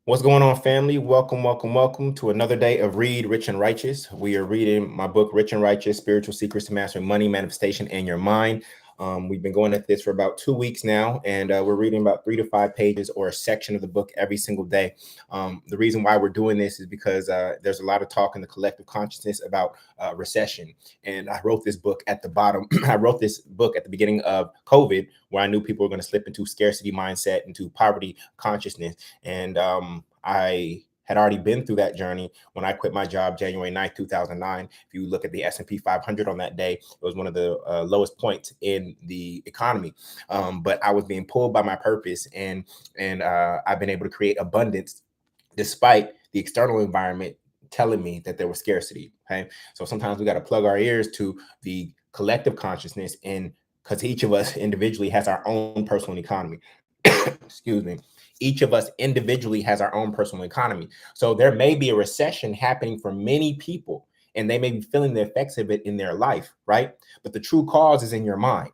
What's going on, family? Welcome to another day of Read Rich and Righteous. We are reading my book, Rich and Righteous: Spiritual Secrets to Mastering Money, Manifestation, and Your Mind. We've been going at this for about 2 weeks now, and we're reading about 3 to 5 pages or a section of the book every single day. The reason why we're doing this is because there's a lot of talk in the collective consciousness about recession. And I wrote this book at the bottom. I wrote this book at the beginning of COVID, where I knew people were going to slip into scarcity mindset, into poverty consciousness. And I had already been through that journey when I quit my job January 9th, 2009. If you look at the S&P 500 on that day, it was one of the lowest points in the economy. But I was being pulled by my purpose, and I've been able to create abundance despite the external environment telling me that there was scarcity. Okay, so sometimes we got to plug our ears to the collective consciousness, and because each of us individually has our own personal economy. Excuse me. Each of us individually has our own personal economy. So there may be a recession happening for many people, and they may be feeling the effects of it in their life, right? But the true cause is in your mind.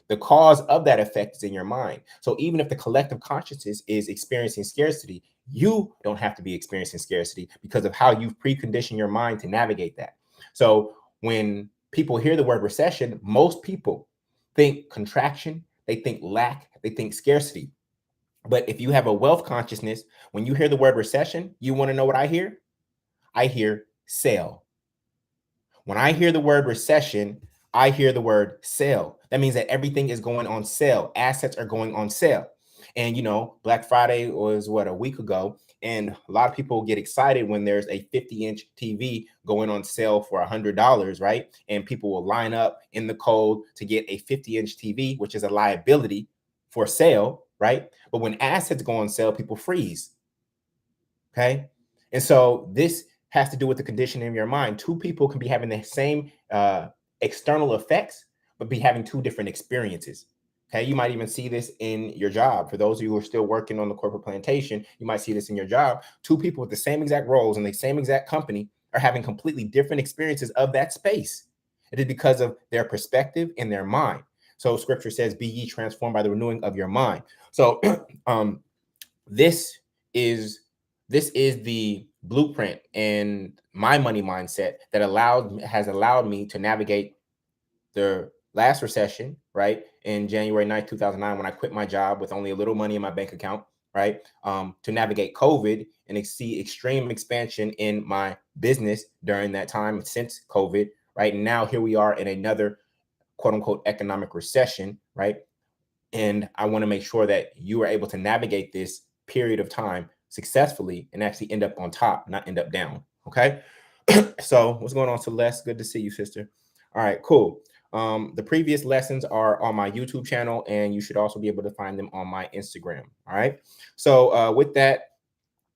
The cause of that effect is in your mind. So even if the collective consciousness is experiencing scarcity, you don't have to be experiencing scarcity because of how you've preconditioned your mind to navigate that. So when people hear the word recession, most people think contraction, they think lack, they think scarcity. But if you have a wealth consciousness, when you hear the word recession, you want to know what I hear? I hear sale. When I hear the word recession, I hear the word sale. That means that everything is going on sale. Assets are going on sale. And Black Friday was a week ago. And a lot of people get excited when there's a 50-inch TV going on sale for $100, right? And people will line up in the cold to get a 50-inch TV, which is a liability for sale, right? But when assets go on sale, people freeze. Okay. And so this has to do with the conditioning of your mind. Two people can be having the same external effects, but be having two different experiences. Okay. You might even see this in your job. For those of you who are still working on the corporate plantation, you might see this in your job. Two people with the same exact roles in the same exact company are having completely different experiences of that space. It is because of their perspective and their mind. So scripture says, be ye transformed by the renewing of your mind. So this is the blueprint and my money mindset that has allowed me to navigate the last recession, right? In January 9th, 2009, when I quit my job with only a little money in my bank account, right? To navigate COVID and see extreme expansion in my business during that time since COVID, right? And now here we are in another quote unquote economic recession, right? And I want to make sure that you are able to navigate this period of time successfully and actually end up on top, not end up down. Okay. So what's going on, Celeste? Good to see you, sister. All right, cool. The previous lessons are on my YouTube channel, and you should also be able to find them on my Instagram. All right. So with that,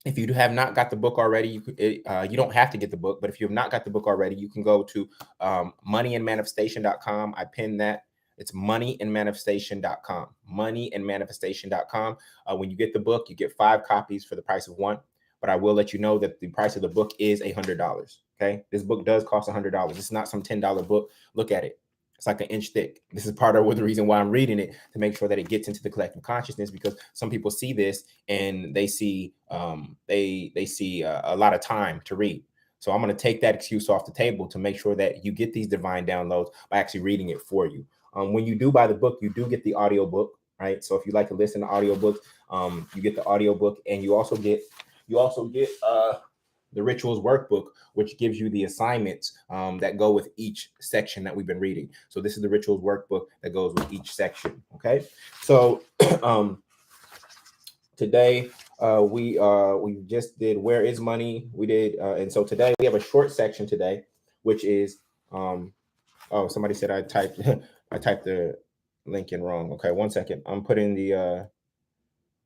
if you have not got the book already, you don't have to get the book, but if you have not got the book already, you can go to moneyandmanifestation.com. I pinned that. It's moneyandmanifestation.com. Moneyandmanifestation.com. When you get the book, you get 5 copies for the price of 1. But I will let you know that the price of the book is $100. Okay, this book does cost $100. It's not some $10 book. Look at it. It's like an inch thick. This is part of the reason why I'm reading it, to make sure that it gets into the collective consciousness, because some people see this and they see they see a lot of time to read. So I'm going to take that excuse off the table to make sure that you get these divine downloads by actually reading it for you. When you do buy the book, you do get the audio book, right? So if you like to listen to audiobooks, you get the audio book, and you also get the rituals workbook, which gives you the assignments that go with each section that we've been reading. So this is the rituals workbook that goes with each section. Okay. So today we just did where is money. We did and so today we have a short section today, which is oh, somebody said I typed I typed the link in wrong. Okay, one second. I'm putting the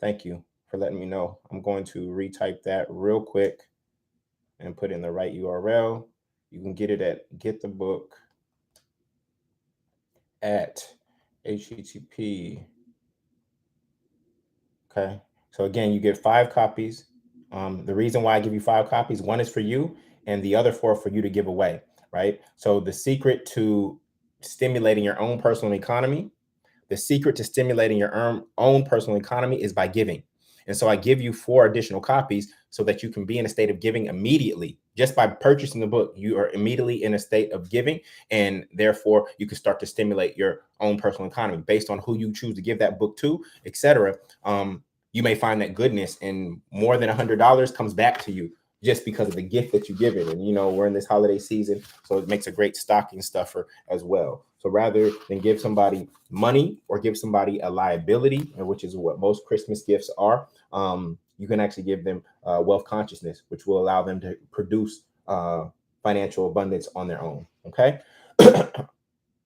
thank you for letting me know. I'm going to retype that real quick and put in the right URL. You can get it at Get the Book at HTTP. Okay. So again, you get 5 copies. The reason why I give you 5 copies, one is for you and the other 4 for you to give away, right? So the secret to stimulating your own personal economy, the secret to stimulating your own personal economy is by giving. And so I give you 4 additional copies so that you can be in a state of giving immediately. Just by purchasing the book, you are immediately in a state of giving, and therefore you can start to stimulate your own personal economy based on who you choose to give that book to, etc. You may find that goodness and more than $100 comes back to you just because of the gift that you give it. And, you know, we're in this holiday season, so it makes a great stocking stuffer as well. So rather than give somebody money or give somebody a liability, which is what most Christmas gifts are, you can actually give them wealth consciousness, which will allow them to produce financial abundance on their own. Okay.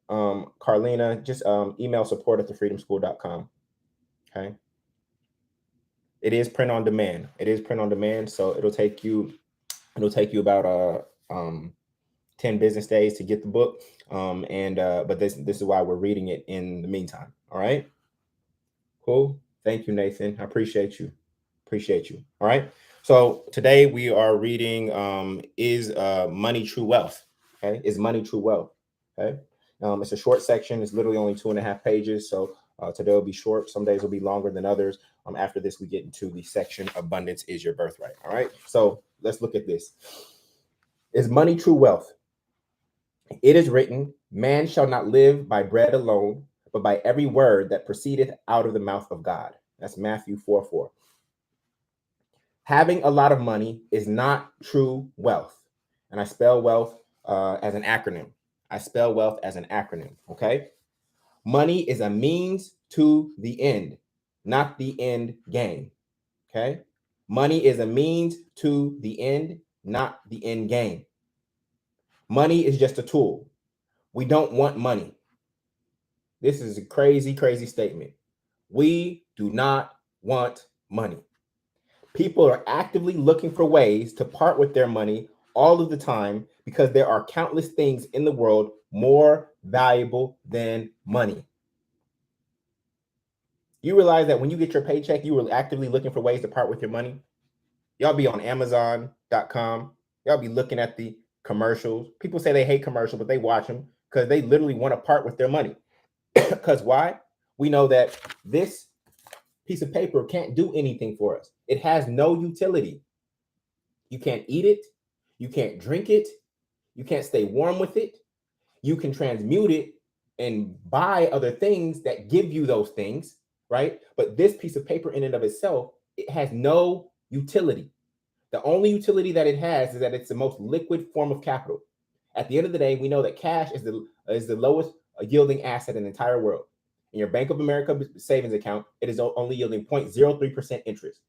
Carlina, just email support@thefreedomschool.com. Okay. It is print on demand. It is print on demand. So it'll take you about 10 business days to get the book. But this is why we're reading it in the meantime. All right. Cool. Thank you, Nathan. I appreciate you. All right. So today we are reading Is Money True Wealth? Okay. Is Money True Wealth? Okay. It's a short section. It's literally only 2.5 pages. So today will be short. Some days will be longer than others. After this, we get into the section Abundance is Your Birthright. All right. So let's look at this. Is money true wealth? It is written, man shall not live by bread alone, but by every word that proceedeth out of the mouth of God. That's Matthew 4:4. Having a lot of money is not true wealth. And I spell wealth as an acronym. Okay. Money is a means to the end, not the end game. Okay. Money is a means to the end, not the end game. Money is just a tool. We don't want money. This is a crazy, crazy statement. We do not want money. People are actively looking for ways to part with their money all of the time because there are countless things in the world more valuable than money. You realize that when you get your paycheck, you were actively looking for ways to part with your money? Y'all be on Amazon.com. Y'all be looking at the commercials. People say they hate commercials, but they watch them because they literally want to part with their money. Because why? We know that this piece of paper can't do anything for us. It has no utility. You can't eat it. You can't drink it. You can't stay warm with it. You can transmute it and buy other things that give you those things, right? But this piece of paper in and of itself, it has no utility. The only utility that it has is that it's the most liquid form of capital. At the end of the day, we know that cash is the lowest yielding asset in the entire world. In your Bank of America savings account, it is only yielding 0.03% interest.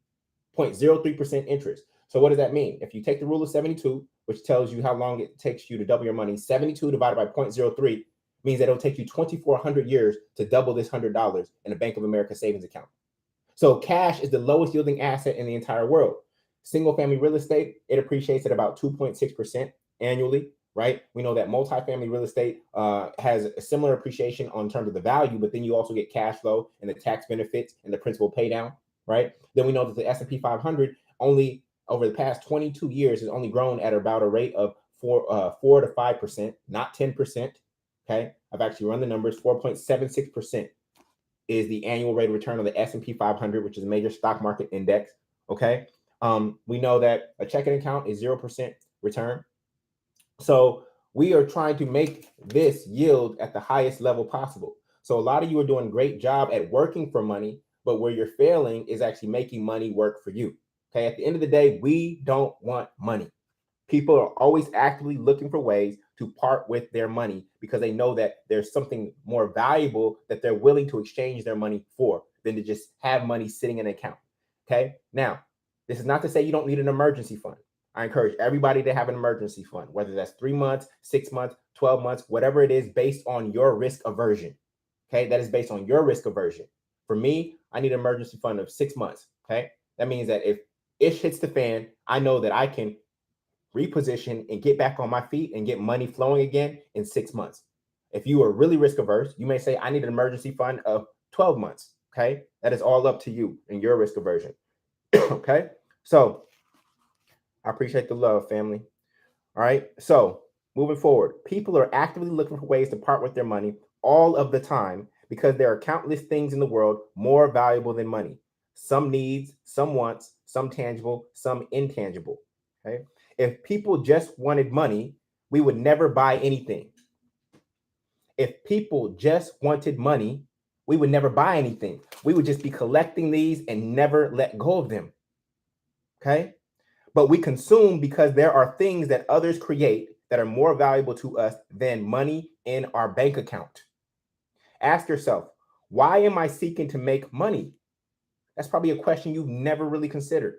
0.03% interest. So what does that mean? If you take the rule of 72, which tells you how long it takes you to double your money, 72 divided by 0.03 means that it'll take you 2,400 years to double this $100 in a Bank of America savings account. So cash is the lowest yielding asset in the entire world. Single family real estate, it appreciates at about 2.6% annually, right? We know that multifamily real estate has a similar appreciation on terms of the value, but then you also get cash flow and the tax benefits and the principal pay down, right? Then we know that the S&P 500 only over the past 22 years has only grown at about a rate of 4 to 5%, not 10%. Okay, I've actually run the numbers. 4.76% is the annual rate of return on the S&P 500, which is a major stock market index. Okay, we know that a checking account is 0% return. So we are trying to make this yield at the highest level possible. So a lot of you are doing a great job at working for money, but where you're failing is actually making money work for you. Okay, at the end of the day, we don't want money. People are always actively looking for ways to part with their money because they know that there's something more valuable that they're willing to exchange their money for than to just have money sitting in an account. Okay, now, this is not to say you don't need an emergency fund. I encourage everybody to have an emergency fund, whether that's 3 months, 6 months, 12 months, whatever it is, based on your risk aversion. Okay, that is based on your risk aversion. For me, I need an emergency fund of 6 months. Okay, that means that if ish hits the fan, I know that I can reposition and get back on my feet and get money flowing again in 6 months. If you are really risk averse, you may say, I need an emergency fund of 12 months. Okay, that is all up to you and your risk aversion. Okay, so I appreciate the love, family. All right, so moving forward, people are actively looking for ways to part with their money all of the time because there are countless things in the world more valuable than money. some needs, some wants, some tangible, some intangible. Okay. If people just wanted money, we would never buy anything. If people just wanted money, we would never buy anything. We would just be collecting these and never let go of them. Okay. But we consume because there are things that others create that are more valuable to us than money in our bank account. Ask yourself, why am I seeking to make money? That's probably a question you've never really considered.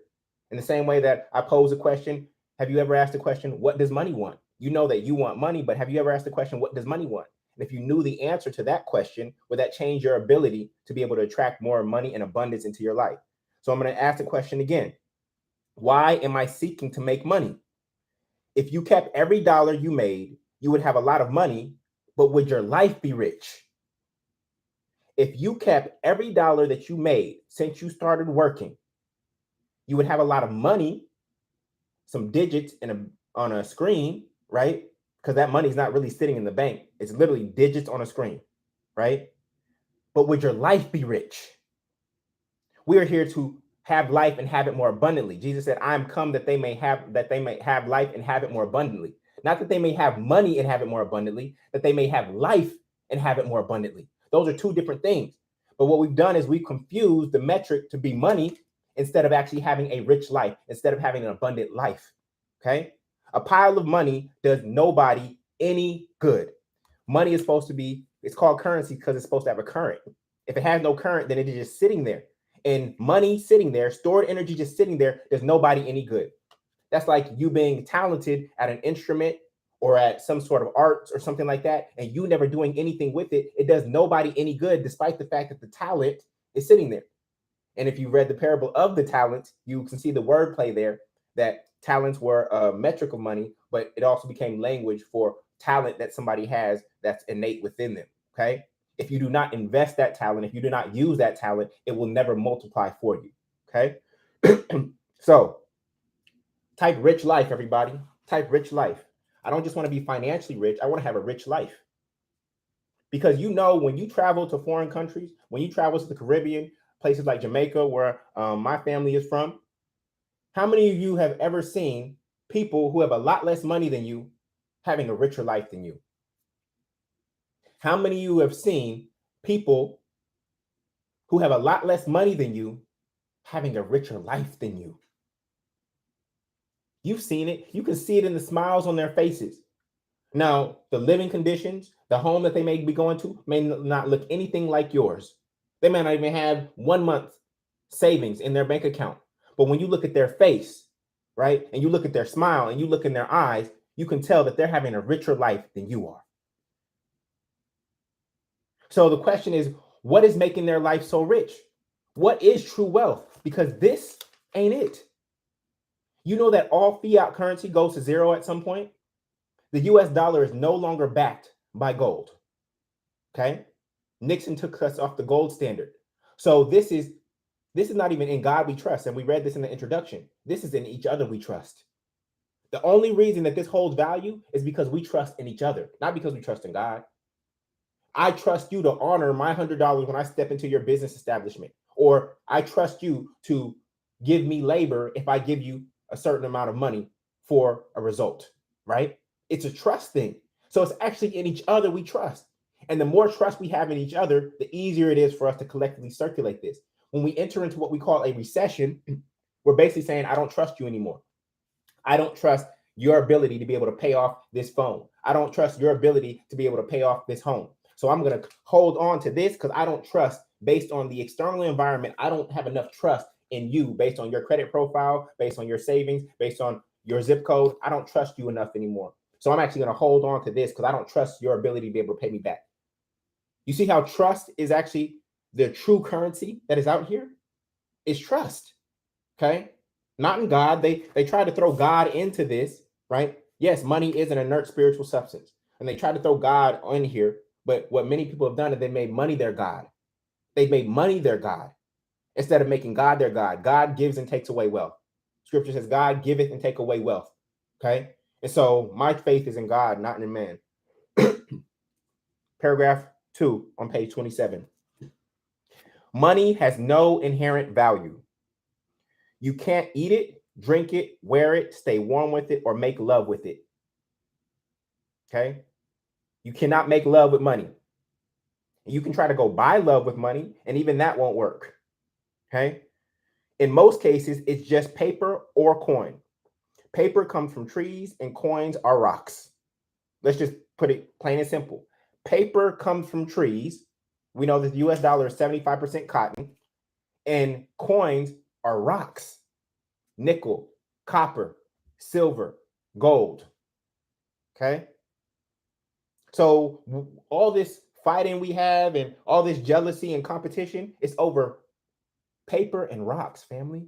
In the same way that I pose a question, have you ever asked the question, what does money want? You know that you want money, but have you ever asked the question, what does money want? And if you knew the answer to that question, would that change your ability to be able to attract more money and abundance into your life? So I'm going to ask the question again. Why am I seeking to make money? If you kept every dollar you made, you would have a lot of money, but would your life be rich? If you kept every dollar that you made since you started working, you would have a lot of money, some digits on a screen, right? Because that money is not really sitting in the bank. It's literally digits on a screen, right? But would your life be rich? We are here to have life and have it more abundantly. Jesus said, I am come that they may have life and have it more abundantly. Not that they may have money and have it more abundantly, that they may have life and have it more abundantly. Those are two different things. But what we've done is we've confused the metric to be money instead of actually having a rich life, instead of having an abundant life. Okay? A pile of money does nobody any good. Money is supposed to be, it's called currency because it's supposed to have a current. If it has no current, then it is just sitting there. And money sitting there, stored energy just sitting there, does nobody any good. That's like you being talented at an instrument or at some sort of arts or something like that, and you never doing anything with it. It does nobody any good, despite the fact that the talent is sitting there. And if you read the parable of the talents, you can see the wordplay there that talents were a metric of money, but it also became language for talent that somebody has that's innate within them. Okay. If you do not invest that talent, if you do not use that talent, it will never multiply for you. Okay. So type rich life, everybody. Type rich life. I don't just want to be financially rich. I want to have a rich life. Because when you travel to foreign countries, when you travel to the Caribbean, places like Jamaica, where my family is from, how many of you have ever seen people who have a lot less money than you having a richer life than you? How many of you have seen people who have a lot less money than you having a richer life than you? You've seen it. You can see it in the smiles on their faces. Now, the living conditions, the home that they may be going to may not look anything like yours. They may not even have 1 month savings in their bank account. But when you look at their face, right, and you look at their smile and you look in their eyes, you can tell that they're having a richer life than you are. So the question is, what is making their life so rich? What is true wealth? Because this ain't it. You know that all fiat currency goes to zero at some point? The US dollar is no longer backed by gold. Okay? Nixon took us off the gold standard. So this is not even in God we trust. And we read this in the introduction. This is in each other we trust. The only reason that this holds value is because we trust in each other, not because we trust in God. I trust you to honor my $100 when I step into your business establishment, or I trust you to give me labor if I give you a certain amount of money for a result, right? It's a trust thing. So it's actually in each other we trust. And the more trust we have in each other, the easier it is for us to collectively circulate this. When we enter into what we call a recession, we're basically saying, I don't trust you anymore. I don't trust your ability to be able to pay off this phone. I don't trust your ability to be able to pay off this home. So I'm going to hold on to this because I don't trust based on the external environment. I don't have enough trust in you based on your credit profile, based on your savings, based on your zip code. I don't trust you enough anymore. So I'm actually going to hold on to this because I don't trust your ability to be able to pay me back. You see how trust is actually the true currency that is out here? It's trust. Okay. Not in God. They try to throw God into this, right? Yes, money is an inert spiritual substance. And they try to throw God in here. But what many people have done is they made money their God. They've made money their God instead of making God their God. God gives and takes away wealth. Scripture says God giveth and take away wealth. Okay. And so my faith is in God, not in man. Paragraph 2 on page 27. Money has no inherent value. You can't eat it, drink it, wear it, stay warm with it, or make love with it. Okay? You cannot make love with money. You can try to go buy love with money, and even that won't work. Okay? In most cases, it's just paper or coin. Paper comes from trees, and coins are rocks. Let's just put it plain and simple. Paper comes from trees. We know that the US dollar is 75% cotton, and coins are rocks. Nickel, copper, silver, gold. Okay? So all this fighting we have and all this jealousy and competition is over paper and rocks, family.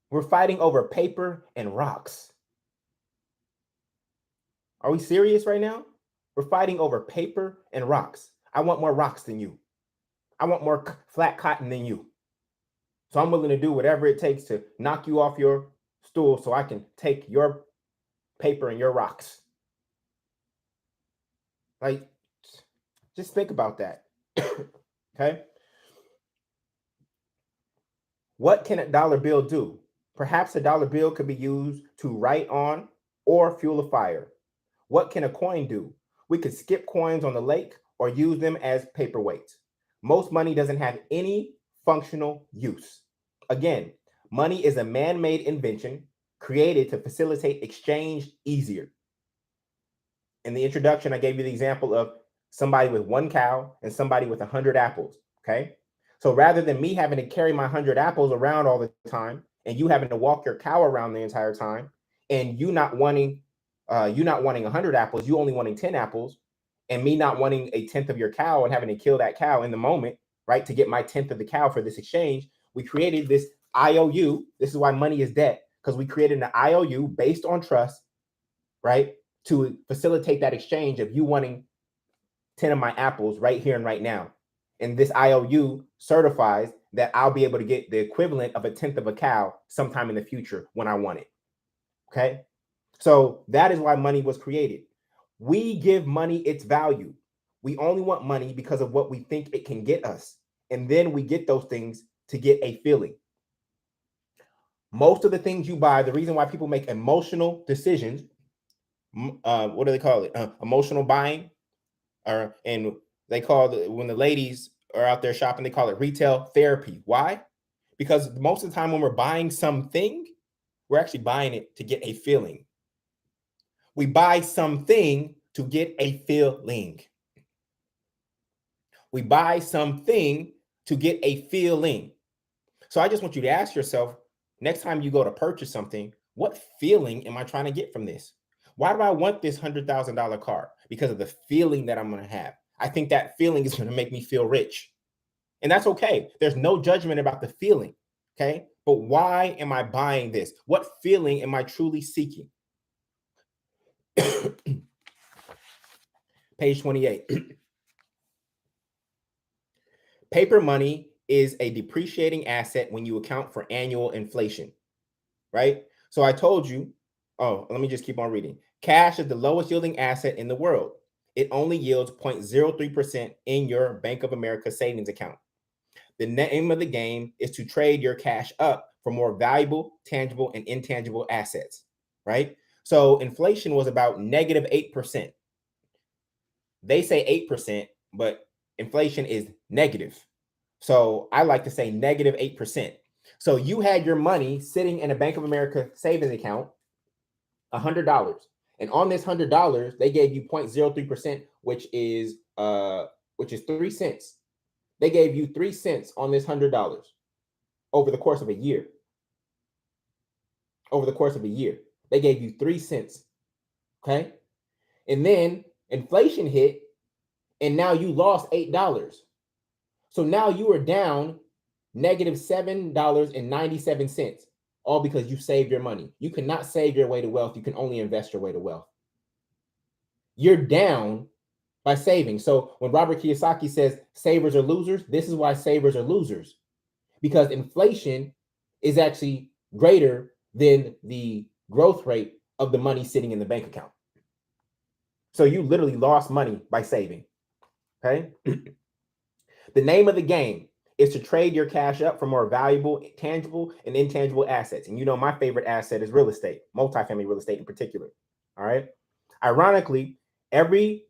We're fighting over paper and rocks. Are we serious right now? We're fighting over paper and rocks. I want more rocks than you. I want more flat cotton than you. So I'm willing to do whatever it takes to knock you off your stool so I can take your paper and your rocks. Like, just think about that. Okay? What can a dollar bill do? Perhaps a dollar bill could be used to write on or fuel a fire. What can a coin do? We could skip coins on the lake or use them as paperweights. Most money doesn't have any functional use. Again, money is a man-made invention created to facilitate exchange easier. In the introduction, I gave you the example of somebody with 1 cow and somebody with 100 apples, okay? So rather than me having to carry my 100 apples around all the time and you having to walk your cow around the entire time and you not wanting 100 apples, you only wanting 10 apples, and me not wanting a tenth of your cow and having to kill that cow in the moment, right, to get my tenth of the cow for this exchange, we created this IOU. This is why money is debt, because we created an IOU based on trust, right, to facilitate that exchange of you wanting 10 of my apples right here and right now. And this IOU certifies that I'll be able to get the equivalent of a tenth of a cow sometime in the future when I want it. Okay? So that is why money was created. We give money its value. We only want money because of what we think it can get us. And then we get those things to get a feeling. Most of the things you buy, the reason why people make emotional decisions, what do they call it? Emotional buying. And they call it, when the ladies are out there shopping, they call it retail therapy. Why? Because most of the time when we're buying something, we're actually buying it to get a feeling. We buy something to get a feeling. We buy something to get a feeling. So I just want you to ask yourself, next time you go to purchase something, what feeling am I trying to get from this? Why do I want this $100,000 car? Because of the feeling that I'm going to have. I think that feeling is going to make me feel rich. And that's okay. There's no judgment about the feeling. Okay. But why am I buying this? What feeling am I truly seeking? Page 28. Paper money is a depreciating asset when you account for annual inflation, right? So I told you, let me just keep on reading. Cash is the lowest yielding asset in the world. It only yields 0.03% in your Bank of America savings account. The name of the game is to trade your cash up for more valuable, tangible, and intangible assets, right? So inflation was about -8%. They say 8%, but inflation is negative. So I like to say -8%. So you had your money sitting in a Bank of America savings account, $100. And on this $100, they gave you 0.03%, which is 3 cents. They gave you 3 cents on this $100 over the course of a year. Over the course of a year, they gave you 3 cents. Okay. And then inflation hit, and now you lost $8. So now you are down -$7.97, all because you saved your money. You cannot save your way to wealth. You can only invest your way to wealth. You're down by saving. So when Robert Kiyosaki says savers are losers, this is why savers are losers, because inflation is actually greater than the growth rate of the money sitting in the bank account. So you literally lost money by saving. Okay. The name of the game is to trade your cash up for more valuable, tangible, and intangible assets. And you know, my favorite asset is real estate, multifamily real estate in particular. All right. Ironically, every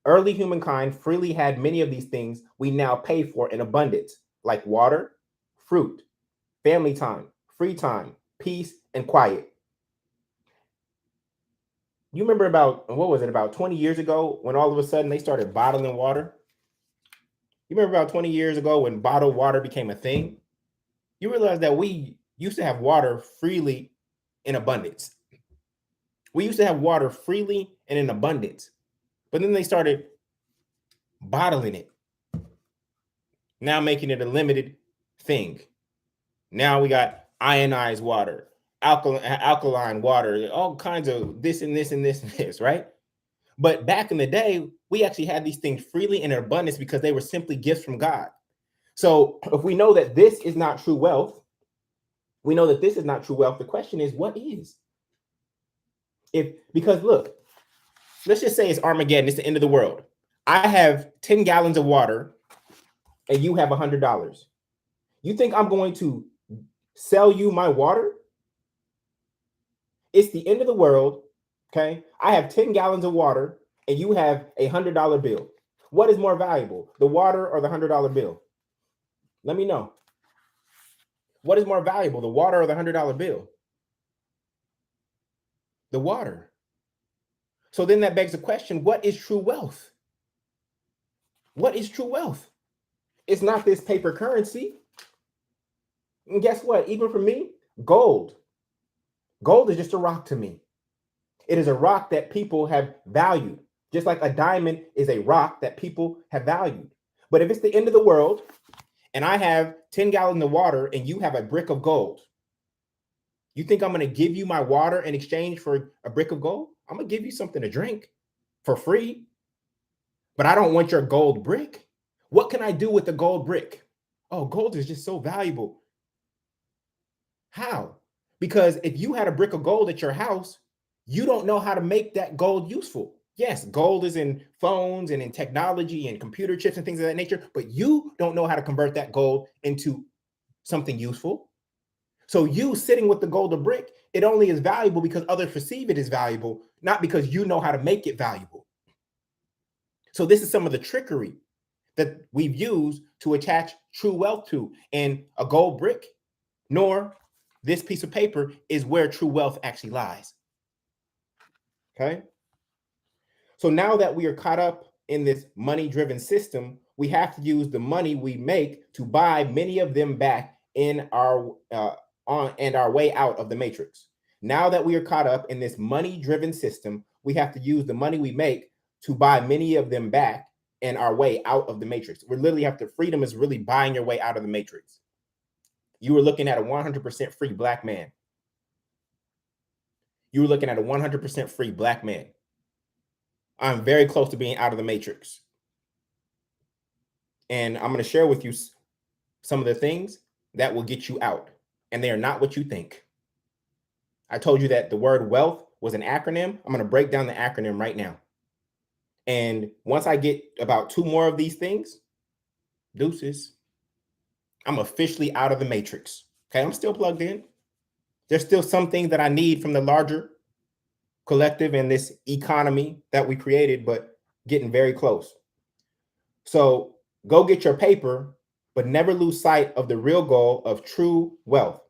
early humankind freely had many of these things we now pay for in abundance, like water, fruit, family time, free time, peace, and quiet. You remember about 20 years ago when all of a sudden they started bottling water? You remember about 20 years ago when bottled water became a thing? You realize that we used to have water freely in abundance. We used to have water freely and in abundance, but then they started bottling it, now making it a limited thing. Now we got ionized water, alkaline water, all kinds of this and this and this and this, right? But back in the day, we actually had these things freely and in abundance because they were simply gifts from God. So if we know that this is not true wealth, the question is, what is? Because look, let's just say it's Armageddon, it's the end of the world. I have 10 gallons of water and you have $100. You think I'm going to sell you my water? It's the end of the world. Okay. I have 10 gallons of water and you have a $100 bill. What is more valuable, the water or the $100 bill? Let me know. What is more valuable, the water or the $100 bill? The water. So then that begs the question, what is true wealth? What is true wealth? It's not this paper currency. And guess what? Even for me, gold is just a rock to me. It is a rock that people have valued, just like a diamond is a rock that people have valued. But if it's the end of the world and I have 10 gallons of water and you have a brick of gold, you think I'm going to give you my water in exchange for a brick of gold? I'm going to give you something to drink for free, but I don't want your gold brick. What can I do with the gold brick? Oh, gold is just so valuable. How? Because if you had a brick of gold at your house, you don't know how to make that gold useful. Yes, gold is in phones and in technology and computer chips and things of that nature, but you don't know how to convert that gold into something useful. So you sitting with the gold brick, it only is valuable because others perceive it as valuable, not because you know how to make it valuable. So this is some of the trickery that we've used to attach true wealth to, and a gold brick, nor this piece of paper is where true wealth actually lies. Okay. So now that we are caught up in this money-driven system, we have to use the money we make to buy many of them back in our way out of the matrix. Now that we are caught up in this money-driven system, we have to use the money we make to buy many of them back in our way out of the matrix. We literally have to, freedom is really buying your way out of the matrix. You were looking at a 100% free black man. You were looking at a 100% free black man. I'm very close to being out of the matrix. And I'm going to share with you some of the things that will get you out. And they are not what you think. I told you that the word wealth was an acronym. I'm going to break down the acronym right now. And once I get about 2 more of these things, deuces, I'm officially out of the matrix. Okay, I'm still plugged in. There's still some things that I need from the larger collective and this economy that we created, but getting very close. So go get your paper, but never lose sight of the real goal of true wealth.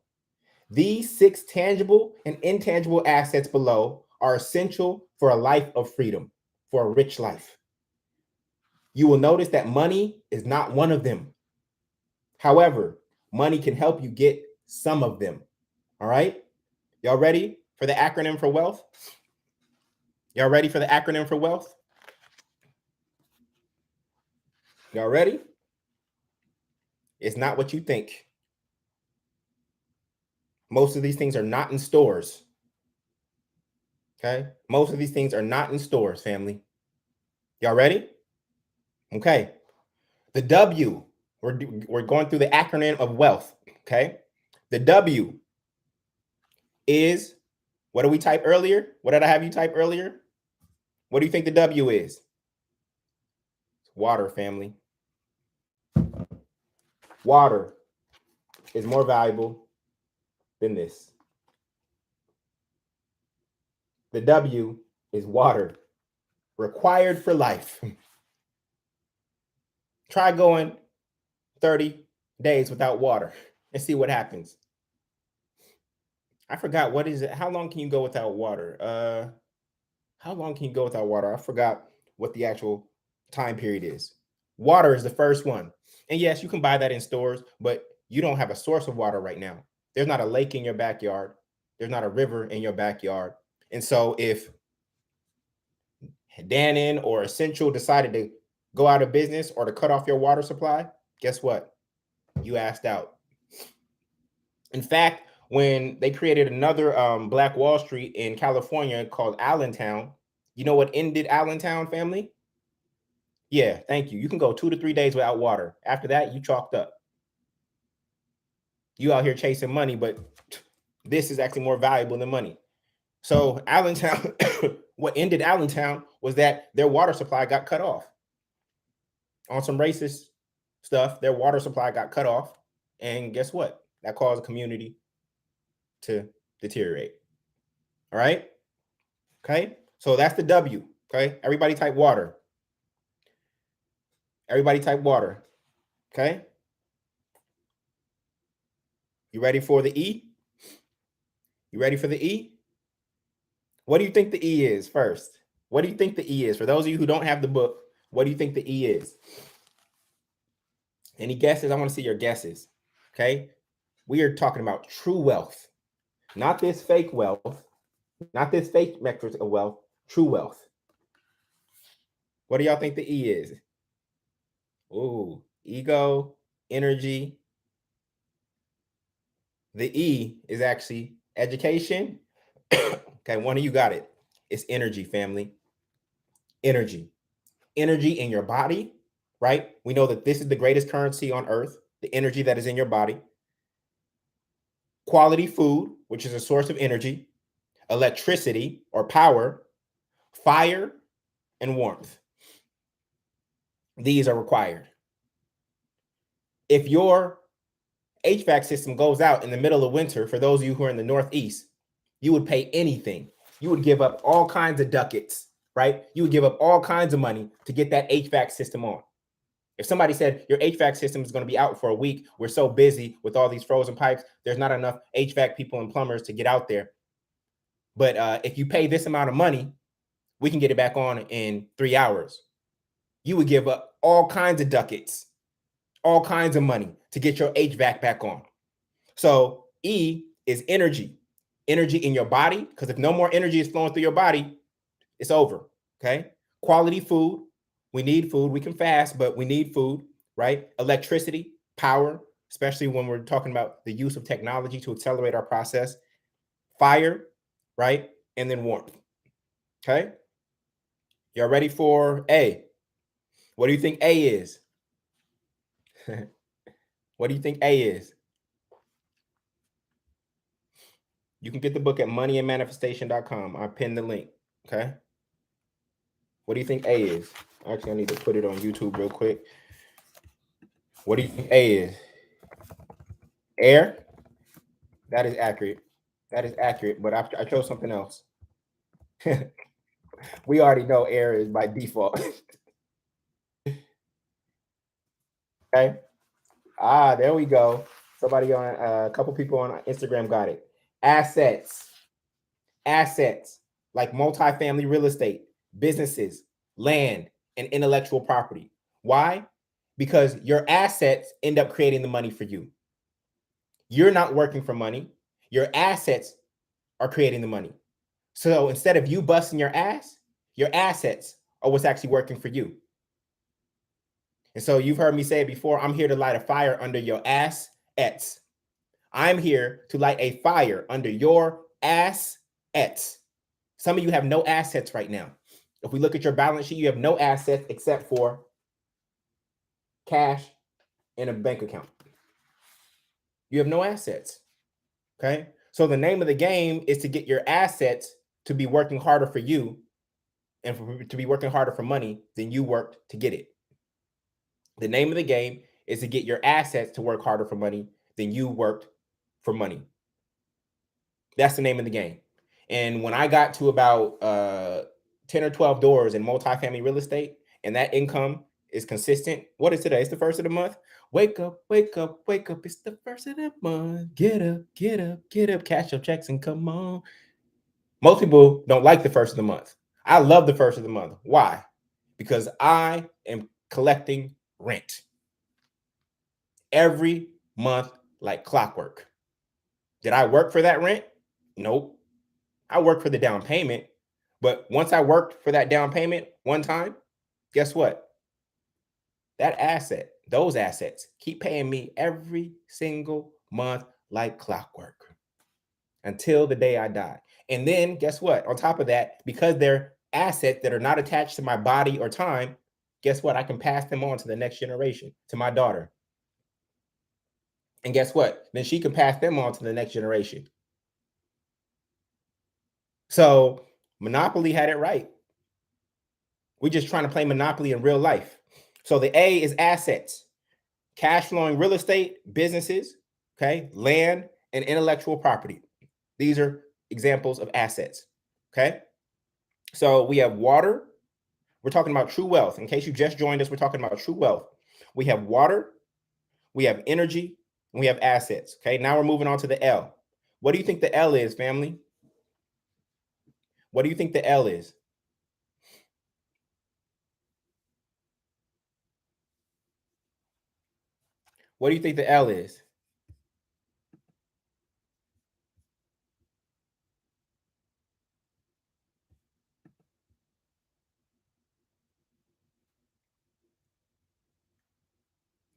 These 6 tangible and intangible assets below are essential for a life of freedom, for a rich life. You will notice that money is not one of them. However, money can help you get some of them. All right? Y'all ready for the acronym for wealth? Y'all ready for the acronym for wealth? Y'all ready? It's not what you think. Most of these things are not in stores. Okay? Most of these things are not in stores, family. Y'all ready? Okay. The W, we're going through the acronym of wealth. Okay? The W is, what did we type earlier? What did I have you type earlier? What do you think the W is? It's water, family. Water is more valuable than this. The W is water, required for life. Try going 30 days without water and see what happens. I forgot, what is it? How long can you go without water? How long can you go without water? I forgot what the actual time period is. Water is the first one. And yes, you can buy that in stores, but you don't have a source of water right now. There's not a lake in your backyard. There's not a river in your backyard. And so if Dannon or Essential decided to go out of business or to cut off your water supply, guess what? You asked out. In fact, when they created another Black Wall Street in California called Allentown, you know what ended Allentown, family? Yeah, thank you. You can go 2 to 3 days without water. After that, you chalked up. You out here chasing money, but this is actually more valuable than money. So Allentown, what ended Allentown was that their water supply got cut off. On some racist stuff, their water supply got cut off. And guess what? That caused the community to deteriorate. All right. Okay. So that's the W. Okay. Everybody type water. Everybody type water. Okay. You ready for the E? You ready for the E? What do you think the E is first? What do you think the E is? For those of you who don't have the book, what do you think the E is? Any guesses? I want to see your guesses. Okay. We are talking about true wealth, not this fake wealth, not this fake metrics of wealth, true wealth. What do y'all think the E is? Ooh, ego, energy. The E is actually education. Okay, one of you got it. It's energy, family. Energy. Energy in your body, right? We know that this is the greatest currency on earth, the energy that is in your body. Quality food, which is a source of energy. Electricity or power. Fire and warmth. These are required. If your HVAC system goes out in the middle of winter, for those of you who are in the Northeast, you would pay anything. You would give up all kinds of ducats, right? You would give up all kinds of money to get that HVAC system on. If somebody said your HVAC system is going to be out for a week, we're so busy with all these frozen pipes, there's not enough HVAC people and plumbers to get out there. But if you pay this amount of money, we can get it back on in 3 hours. You would give up all kinds of ducats, all kinds of money to get your HVAC back on. So E is energy, energy in your body, because if no more energy is flowing through your body, it's over. Okay. Quality food. We need food. We can fast, but we need food, right? Electricity, power, especially when we're talking about the use of technology to accelerate our process. Fire, right? And then warmth. Okay. Y'all ready for A? What do you think A is? What do you think A is? You can get the book at moneyandmanifestation.com. I pinned the link. Okay. What do you think A is? Actually, I need to put it on YouTube real quick. What do you think A is? Air? That is accurate. That is accurate, but I chose something else. We already know air is by default. Okay. There we go. Somebody on a couple people on Instagram got it. Assets. Assets like multifamily real estate, businesses, land, and intellectual property. Why? Because your assets end up creating the money for you. You're not working for money. Your assets are creating the money. So instead of you busting your ass, your assets are what's actually working for you. And so you've heard me say it before, I'm here to light a fire under your assets. I'm here to light a fire under your assets. Some of you have no assets right now. If we look at your balance sheet, you have no assets except for cash in a bank account. You have no assets. Okay. So the name of the game is to get your assets to be working harder for you and to be working harder for money than you worked to get it. The name of the game is to get your assets to work harder for money than you worked for money. That's the name of the game. And when I got to about 10 or 12 doors in multifamily real estate, and that income is consistent. What is today? It's the first of the month. Wake up, wake up, wake up. It's the first of the month. Get up, get up, get up. Cash your checks and come on. Most people don't like the first of the month. I love the first of the month. Why? Because I am collecting rent every month like clockwork. Did I work for that rent? Nope. I worked for the down payment. But once I worked for that down payment one time, guess what? That asset, those assets keep paying me every single month like clockwork until the day I die. And then guess what? On top of that, because they're assets that are not attached to my body or time, guess what? I can pass them on to the next generation, to my daughter. And guess what? Then she can pass them on to the next generation. So Monopoly had it right. We're just trying to play Monopoly in real life. So the A is assets, cash flowing real estate, businesses, okay, land, and intellectual property. These are examples of assets, okay? So we have water. We're talking about true wealth. In case you just joined us, we're talking about true wealth. We have water, we have energy, and we have assets, okay? Now we're moving on to the L. What do you think the L is, family? What do you think the L is? What do you think the L is?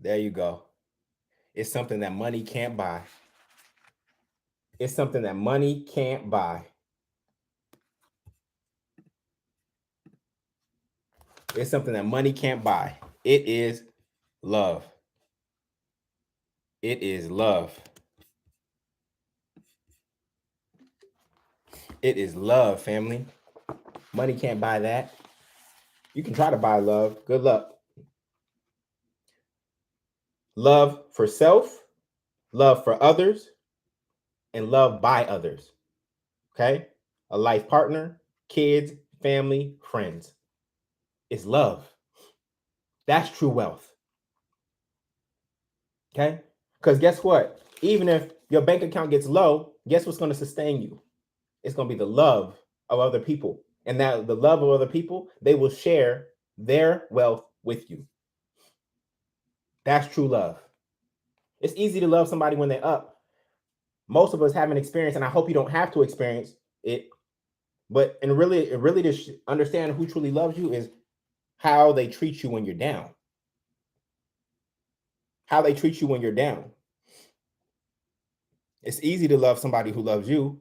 There you go. It's something that money can't buy. It's something that money can't buy. It's something that money can't buy. It is love. It is love. It is love, family. Money can't buy that. You can try to buy love. Good luck. Love for self, love for others, and love by others. Okay? A life partner, kids, family, friends. It's love. That's true wealth. Okay? Because guess what? Even if your bank account gets low, guess what's going to sustain you? It's going to be the love of other people. And that the love of other people, they will share their wealth with you. That's true love. It's easy to love somebody when they're up. Most of us haven't experienced, and I hope you don't have to experience it. But and really to understand who truly loves you is how they treat you when you're down. How they treat you when you're down. It's easy to love somebody who loves you.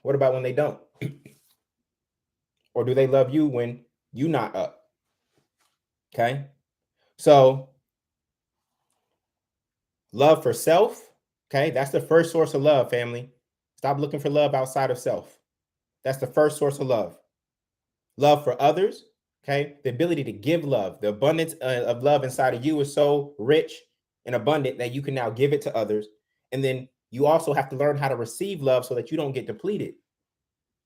What about when they don't? Or do they love you when you're not up? Okay. So love for self. Okay. That's the first source of love, family. Stop looking for love outside of self. That's the first source of love. Love for others. Okay. The ability to give love, the abundance of love inside of you is so rich and abundant that you can now give it to others. And then you also have to learn how to receive love so that you don't get depleted.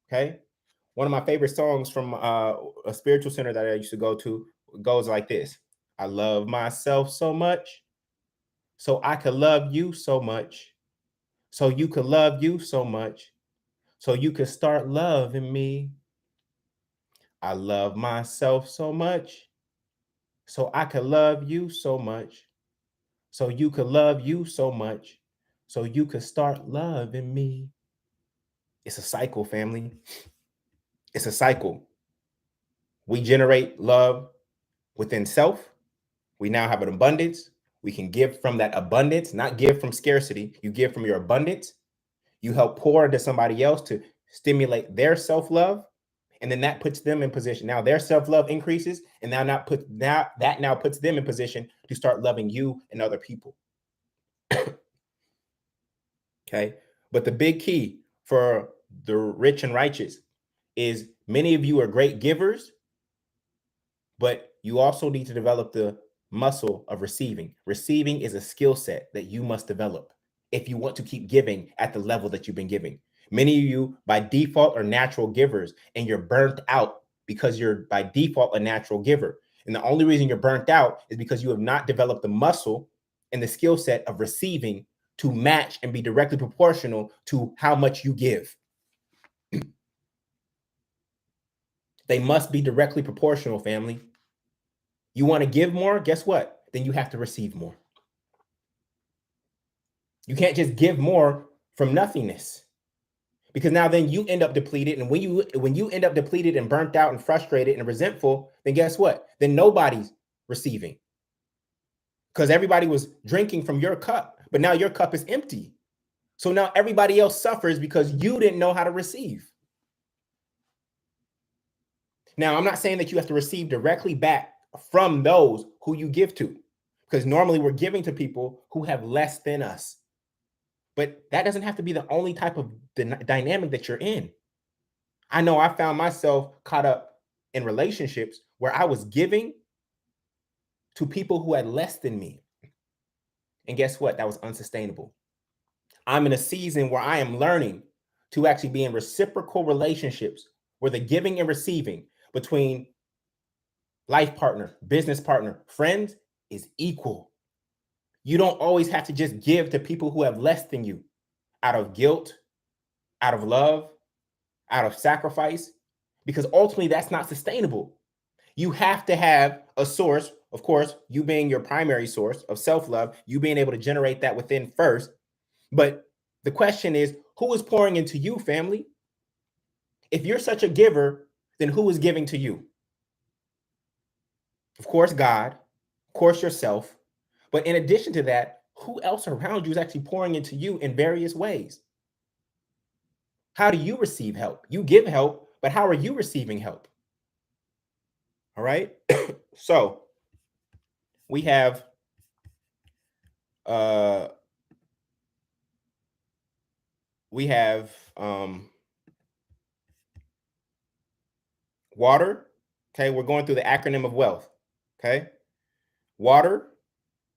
Okay. One of my favorite songs from a spiritual center that I used to go to goes like this. I love myself so much, so I could love you so much, so you could love you so much, so you could start loving me. I love myself so much, so I could love you so much, so you could love you so much, so you could start loving me. It's a cycle, family. It's a cycle. We generate love within self. We now have an abundance. We can give from that abundance, not give from scarcity. You give from your abundance. You help pour into somebody else to stimulate their self-love. And then that puts them in position. Now their self-love increases, and that now puts them in position to start loving you and other people. Okay. But the big key for the rich and righteous is many of you are great givers, but you also need to develop the muscle of receiving. Receiving is a skill set that you must develop if you want to keep giving at the level that you've been giving. Many of you by default are natural givers, and you're burnt out because you're by default a natural giver. And the only reason you're burnt out is because you have not developed the muscle and the skill set of receiving to match and be directly proportional to how much you give. They must be directly proportional, family. You want to give more? Guess what? Then you have to receive more. You can't just give more from nothingness, because now then you end up depleted. And when you end up depleted and burnt out and frustrated and resentful, then guess what? Then nobody's receiving, because everybody was drinking from your cup, but now your cup is empty. So now everybody else suffers because you didn't know how to receive. Now, I'm not saying that you have to receive directly back from those who you give to, because normally we're giving to people who have less than us. But that doesn't have to be the only type of dynamic that you're in. I know I found myself caught up in relationships where I was giving to people who had less than me. And guess what? That was unsustainable. I'm in a season where I am learning to actually be in reciprocal relationships where the giving and receiving between life partner, business partner, friends is equal. You don't always have to just give to people who have less than you out of guilt, out of love, out of sacrifice, because ultimately that's not sustainable. You have to have a source, of course, you being your primary source of self-love, you being able to generate that within first. But the question is, who is pouring into you, family? If you're such a giver, then who is giving to you? Of course, God, of course, yourself. But in addition to that, who else around you is actually pouring into you in various ways? How do you receive help? You give help, but how are you receiving help? All right. So we have water. Okay, we're going through the acronym of wealth. Okay, water,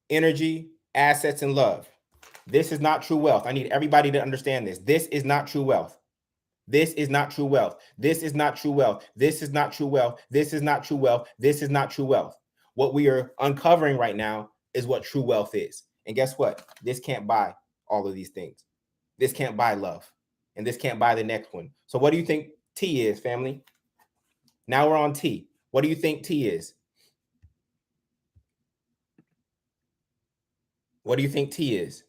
energy, assets, and love. This is not true wealth. I need everybody to understand this. This is not true wealth. This is not true wealth. This is not true wealth. This is not true wealth. This is not true wealth. This is not true wealth. What we are uncovering right now is what true wealth is. And guess what? This can't buy all of these things. This can't buy love. And this can't buy the next one. So what do you think T is, family? Now we're on T. What do you think T is? What do you think T is?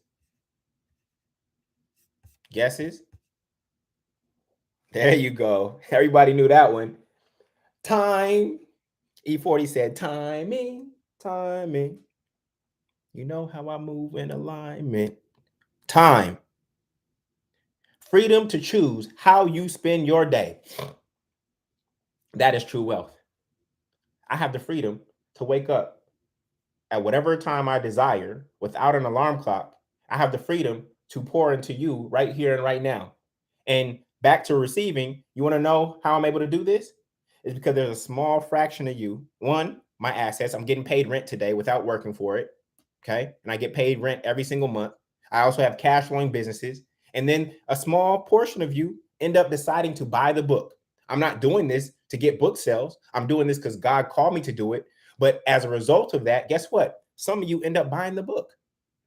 Guesses? There you go. Everybody knew that one. Time. E40 said timing, timing. You know how I move in alignment. Time. Freedom to choose how you spend your day. That is true wealth. I have the freedom to wake up at whatever time I desire without an alarm clock. I have the freedom to pour into you right here and right now. And back to receiving, you want to know how I'm able to do this? It's because there's a small fraction of you. One, my assets. I'm getting paid rent today without working for it. Okay. And I get paid rent every single month. I also have cash flowing businesses. And then a small portion of you end up deciding to buy the book. I'm not doing this to get book sales. I'm doing this because God called me to do it. But as a result of that, guess what? Some of you end up buying the book.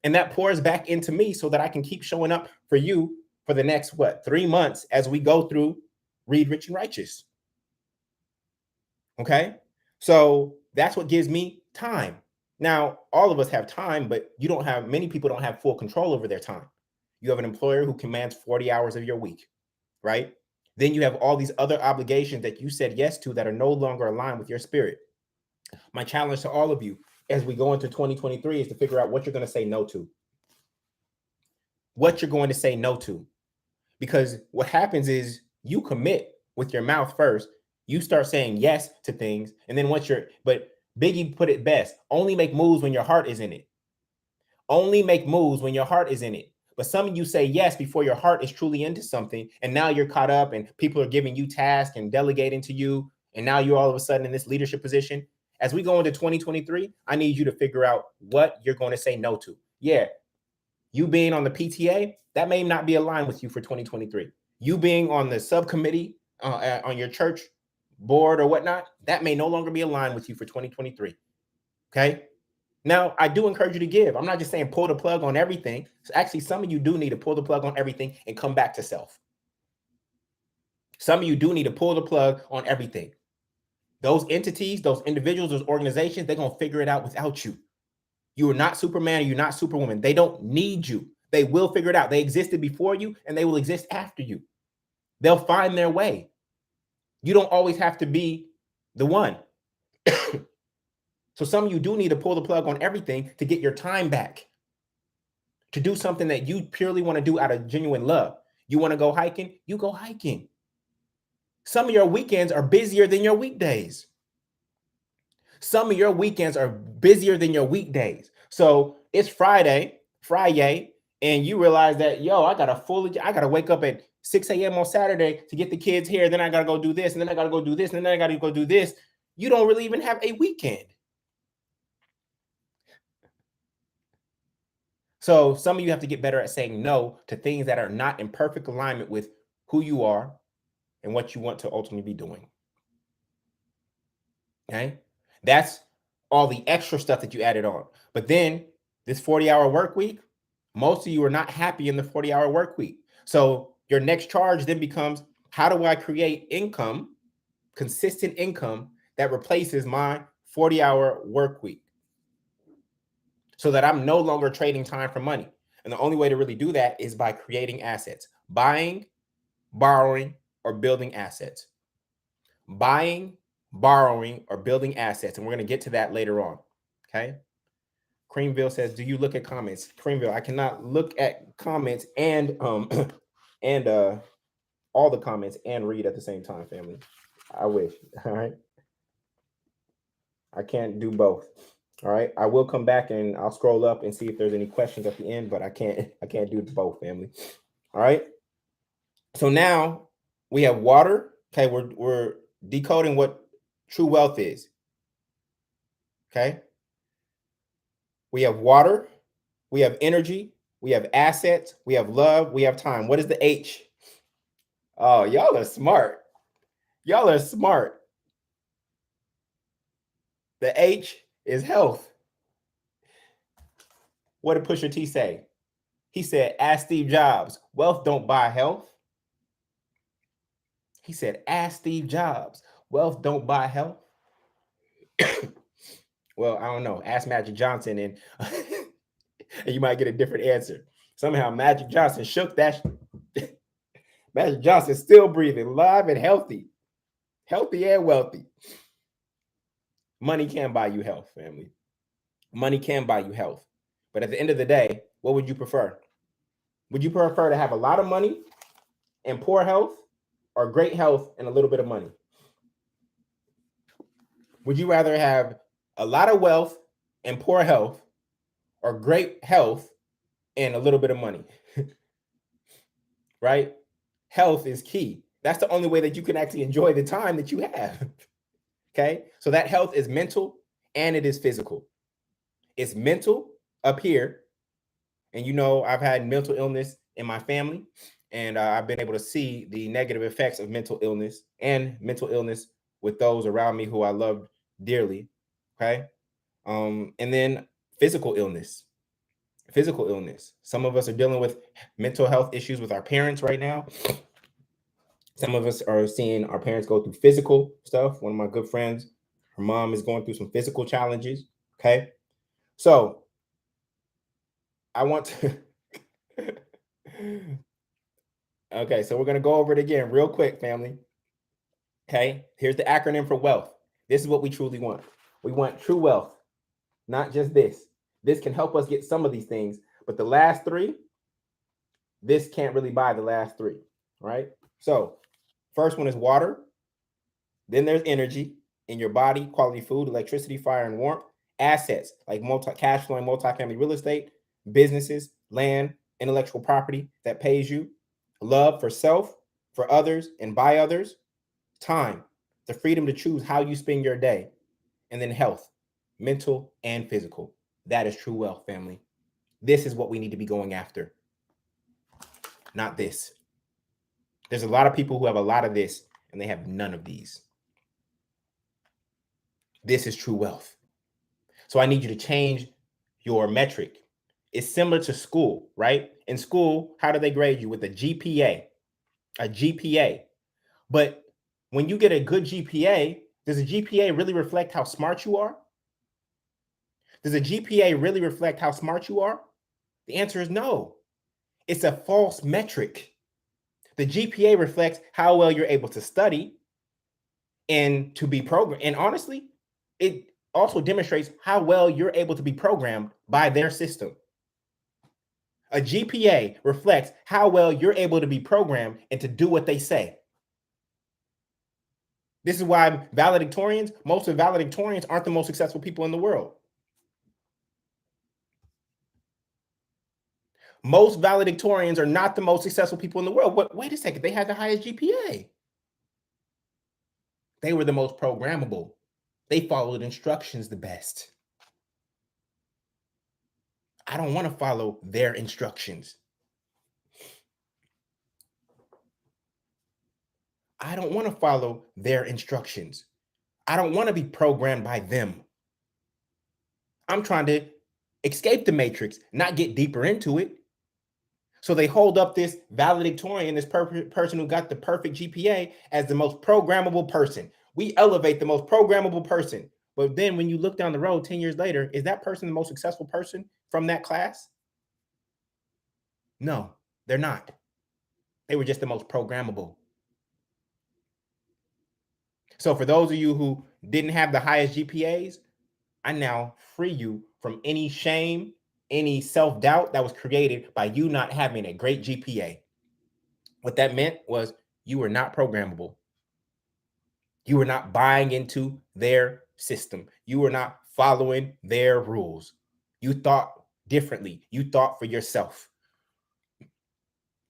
And that pours back into me so that I can keep showing up for you for the next, 3 months as we go through Read Rich and Righteous. Okay. So that's what gives me time. Now, all of us have time, but many people don't have full control over their time. You have an employer who commands 40 hours of your week, right? Then you have all these other obligations that you said yes to that are no longer aligned with your spirit. My challenge to all of you as we go into 2023 is to figure out what you're going to say no to. What you're going to say no to. Because what happens is you commit with your mouth first. You start saying yes to things. And then but Biggie put it best, only make moves when your heart is in it. Only make moves when your heart is in it. But some of you say yes before your heart is truly into something. And now you're caught up and people are giving you tasks and delegating to you. And now you're all of a sudden in this leadership position. As we go into 2023, I need you to figure out what you're going to say no to. Yeah, you being on the PTA, that may not be aligned with you for 2023. You being on the subcommittee on your church board or whatnot, that may no longer be aligned with you for 2023. Okay. Now, I do encourage you to give. I'm not just saying pull the plug on everything. So actually, some of you do need to pull the plug on everything and come back to self. Some of you do need to pull the plug on everything. Those entities, those individuals, those organizations, they're going to figure it out without you. You are not Superman, you're not Superwoman. They don't need you. They will figure it out. They existed before you and they will exist after you. They'll find their way. You don't always have to be the one. So some of you do need to pull the plug on everything to get your time back, to do something that you purely want to do out of genuine love. You want to go hiking? You go hiking. Some of your weekends are busier than your weekdays. Some of your weekends are busier than your weekdays. So it's Friday, and you realize that, yo, I got to wake up at 6 a.m. on Saturday to get the kids here. Then I got to go do this, and then I got to go do this, and then I got to go do this. You don't really even have a weekend. So some of you have to get better at saying no to things that are not in perfect alignment with who you are and what you want to ultimately be doing. Okay? That's all the extra stuff that you added on. But then this 40-hour work week, most of you are not happy in the 40-hour work week. So your next charge then becomes, how do I create income, consistent income that replaces my 40-hour work week, so that I'm no longer trading time for money? And the only way to really do that is by creating assets, buying, borrowing, or building assets. Buying, borrowing, or building assets. And we're going to get to that later on. Okay. Creamville says, do you look at comments? Creamville, I cannot look at comments and and all the comments and read at the same time, family. I wish. All right. I can't do both. All right. I will come back and I'll scroll up and see if there's any questions at the end, but I can't do both, family. All right. So now we have water. Okay, we're decoding what true wealth is. Okay. We have water, we have energy, we have assets, we have love, we have time. What is the H? Oh, y'all are smart. Y'all are smart. The H is health. What did Pusha T say? He said, ask Steve Jobs, wealth don't buy health. He said, ask Steve Jobs, wealth don't buy health. Well, I don't know. Ask Magic Johnson and, and you might get a different answer. Somehow Magic Johnson shook that. Magic Johnson still breathing, alive and healthy. Healthy and wealthy. Money can buy you health, family. Money can buy you health. But at the end of the day, what would you prefer? Would you prefer to have a lot of money and poor health, or great health and a little bit of money? Would you rather have a lot of wealth and poor health, or great health and a little bit of money? Right? Health is key. That's the only way that you can actually enjoy the time that you have. Okay? So that health is mental and it is physical. It's mental up here. And you know, I've had mental illness in my family, and I've been able to see the negative effects of mental illness with those around me who I love dearly. Okay. And then physical illness. Some of us are dealing with mental health issues with our parents right now. Some of us are seeing our parents go through physical stuff. One of my good friends, her mom is going through some physical challenges. Okay. So I want to. Okay, so we're going to go over it again real quick, family. Okay, here's the acronym for wealth. This is what we truly want. We want true wealth, not just this. This can help us get some of these things, but the last three, this can't really buy the last three, right? So first one is water. Then there's energy in your body, quality food, electricity, fire, and warmth. Assets like cash flowing multifamily real estate, businesses, land, intellectual property that pays you. Love for self, for others, and by others. Time, the freedom to choose how you spend your day. and then health, mental and physical. That is true wealth, family. This is what we need to be going after, not this. There's a lot of people who have a lot of this and they have none of these. This is true wealth. So I need you to change your metric. It's similar to school, right? In school, how do they grade you? With a GPA, a GPA. But when you get a good GPA, does a GPA really reflect how smart you are? Does a GPA really reflect how smart you are? The answer is no. It's a false metric. The GPA reflects how well you're able to study and to be programmed. And honestly, it also demonstrates how well you're able to be programmed by their system. A GPA reflects how well you're able to be programmed and to do what they say. This is why valedictorians, most of valedictorians aren't the most successful people in the world. Most valedictorians are not the most successful people in the world. But wait a second, they had the highest GPA. They were the most programmable. They followed instructions the best. I don't want to follow their instructions. I don't want to follow their instructions. I don't want to be programmed by them. I'm trying to escape the matrix, not get deeper into it. So they hold up this valedictorian, this person who got the perfect GPA, as the most programmable person. We elevate the most programmable person. But then when you look down the road 10 years later, is that person the most successful person from that class? No, they're not. They were just the most programmable. So for those of you who didn't have the highest GPAs, I now free you from any shame, any self-doubt that was created by you not having a great GPA. What that meant was you were not programmable. You were not buying into their system. You were not following their rules. You thought differently. You thought for yourself.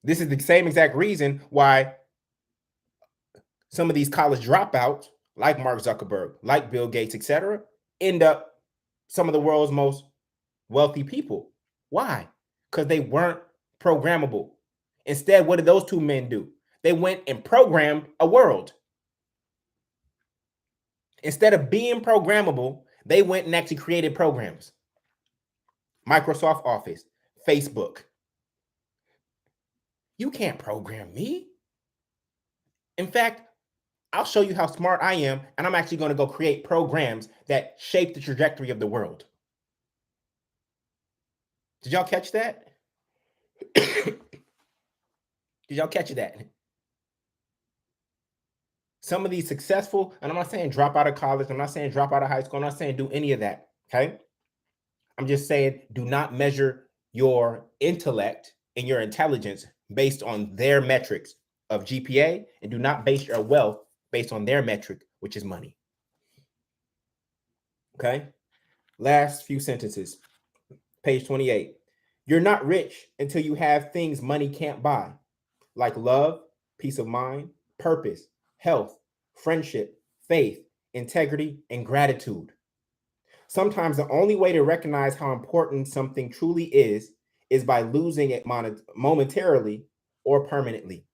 This is the same exact reason why some of these college dropouts, like Mark Zuckerberg, like Bill Gates, etc., end up some of the world's most wealthy people. Why? Because they weren't programmable. Instead, what did those two men do? They went and programmed a world. Instead of being programmable, they went and actually created programs. Microsoft Office, Facebook. You can't program me. In fact, I'll show you how smart I am, and I'm actually going to go create programs that shape the trajectory of the world. Did y'all catch that? Did y'all catch that? Some of these successful, and I'm not saying drop out of college, I'm not saying drop out of high school, I'm not saying do any of that, okay? I'm just saying do not measure your intellect and your intelligence based on their metrics of GPA, and do not base your wealth based on their metric, which is money. Okay? Last few sentences. Page 28. You're not rich until you have things money can't buy, like love, peace of mind, purpose, health, friendship, faith, integrity, and gratitude. Sometimes the only way to recognize how important something truly is by losing it momentarily or permanently.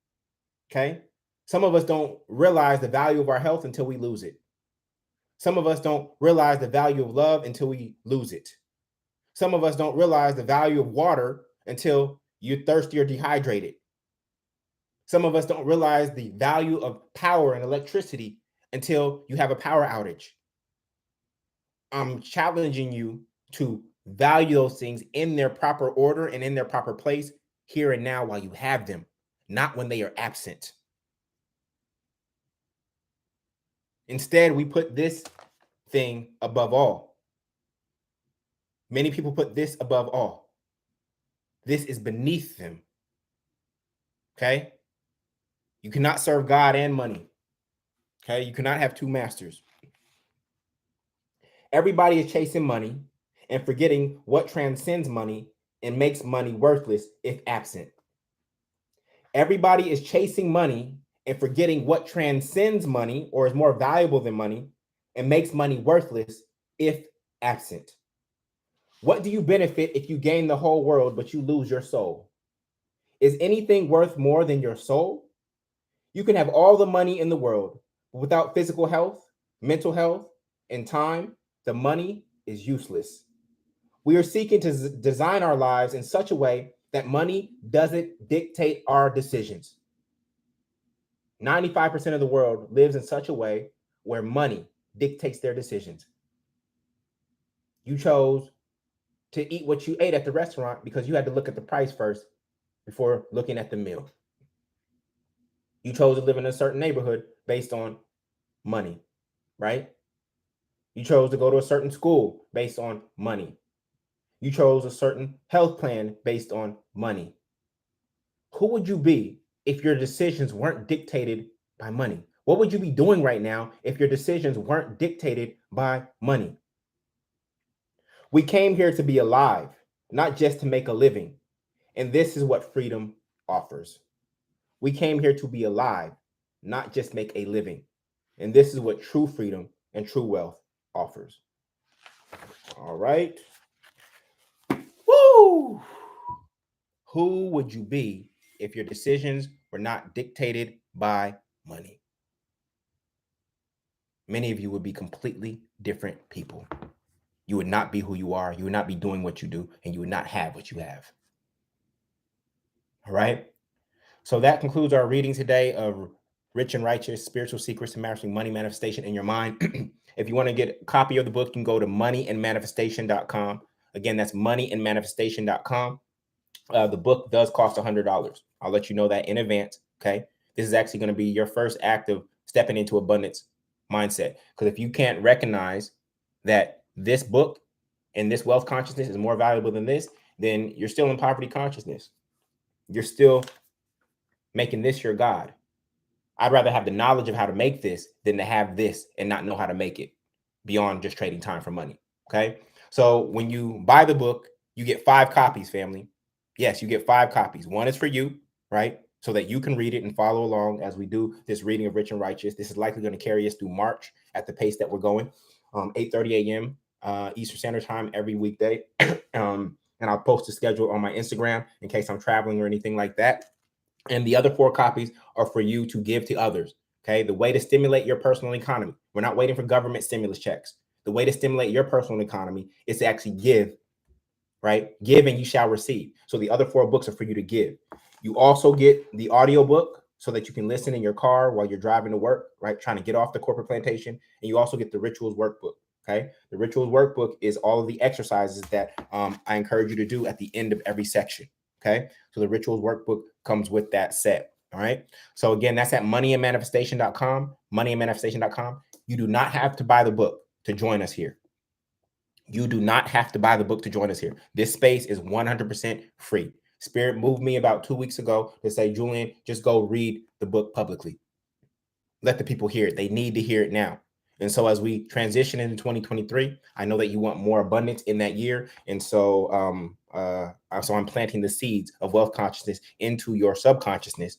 Okay? Some of us don't realize the value of our health until we lose it. Some of us don't realize the value of love until we lose it. Some of us don't realize the value of water until you're thirsty or dehydrated. Some of us don't realize the value of power and electricity until you have a power outage. I'm challenging you to value those things in their proper order and in their proper place here and now while you have them, not when they are absent. Instead, we put this thing above all. Many people put this above all. This is beneath them. Okay? You cannot serve God and money. Okay? You cannot have two masters. Everybody is chasing money and forgetting what transcends money and makes money worthless if absent. Everybody is chasing money and forgetting what transcends money or is more valuable than money and makes money worthless if absent. What do you benefit if you gain the whole world but you lose your soul? Is anything worth more than your soul? You can have all the money in the world, but without physical health, mental health, and time, the money is useless. We are seeking to design our lives in such a way that money doesn't dictate our decisions. 95% of the world lives in such a way where money dictates their decisions. You chose to eat what you ate at the restaurant because you had to look at the price first before looking at the meal. You chose to live in a certain neighborhood based on money, right? You chose to go to a certain school based on money. You chose a certain health plan based on money. Who would you be if your decisions weren't dictated by money? What would you be doing right now if your decisions weren't dictated by money? We came here to be alive, not just to make a living. And this is what freedom offers. We came here to be alive, not just make a living. And this is what true freedom and true wealth offers. All right. Woo! Who would you be if your decisions were not dictated by money? Many of you would be completely different people. You would not be who you are. You would not be doing what you do, and you would not have what you have. All right. So that concludes our reading today of Rich and Righteous, Spiritual Secrets to Mastering Money Manifestation in Your Mind. If you want to get a copy of the book, you can go to moneyandmanifestation.com. Again, that's moneyandmanifestation.com. The book does cost $100. I'll let you know that in advance. Okay. This is actually going to be your first act of stepping into abundance mindset. Because if you can't recognize that this book and this wealth consciousness is more valuable than this, then you're still in poverty consciousness. You're still making this your God. I'd rather have the knowledge of how to make this than to have this and not know how to make it beyond just trading time for money. Okay. So when you buy the book, you get 5 copies, family. Yes, you get 5 copies. One is for you, right? So that you can read it and follow along as we do this reading of Rich and Righteous. This is likely going to carry us through March at the pace that we're going. 8:30 a.m. Eastern Standard Time every weekday. And I'll post a schedule on my Instagram in case I'm traveling or anything like that. And the other 4 copies are for you to give to others. Okay. The way to stimulate your personal economy. We're not waiting for government stimulus checks. The way to stimulate your personal economy is to actually give, right? Give and you shall receive. So the other 4 books are for you to give. You also get the audio book so that you can listen in your car while you're driving to work, right? Trying to get off the corporate plantation. And you also get the Rituals Workbook. Okay. The Rituals Workbook is all of the exercises that I encourage you to do at the end of every section. Okay. So the Rituals Workbook comes with that set. All right. So again, that's at moneyandmanifestation.com, moneyandmanifestation.com. You do not have to buy the book to join us here. You do not have to buy the book to join us here. This space is 100% free. Spirit moved me about 2 weeks ago to say, Jullien, just go read the book publicly. Let the people hear it. They need to hear it now. And so as we transition into 2023, I know that you want more abundance in that year. And so, I'm planting the seeds of wealth consciousness into your subconsciousness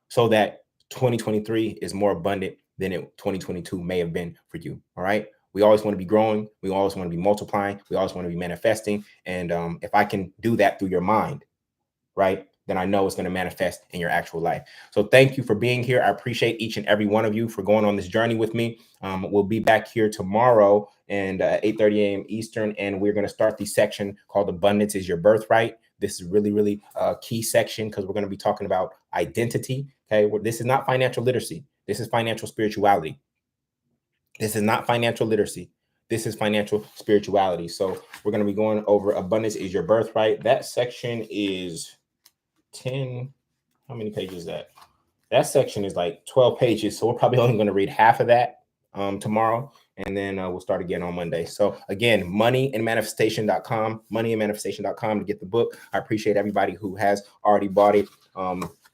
so that 2023 is more abundant than 2022 may have been for you. All right. We always want to be growing. We always want to be multiplying. We always want to be manifesting. And if I can do that through your mind, right, then I know it's going to manifest in your actual life. So thank you for being here. I appreciate each and every one of you for going on this journey with me. We'll be back here tomorrow and 8:30 a.m. Eastern, and we're going to start the section called Abundance is Your Birthright. This is really a key section because we're going to be talking about identity. Okay, this is not financial literacy. This is financial spirituality. This is not financial literacy. This is financial spirituality. So we're going to be going over Abundance is Your Birthright. That section is 10. How many pages is that? That section is like 12 pages. So we're probably only going to read half of that tomorrow. And then we'll start again on Monday. So again, moneyandmanifestation.com, moneyandmanifestation.com to get the book. I appreciate everybody who has already bought it.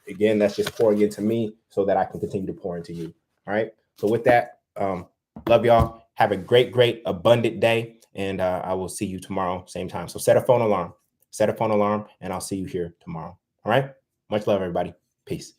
Again, that's just pouring into me so that I can continue to pour into you. All right. So with that, love y'all. Have a great, abundant day. And I will see you tomorrow, same time. So set a phone alarm, and I'll see you here tomorrow. All right. Much love, everybody. Peace.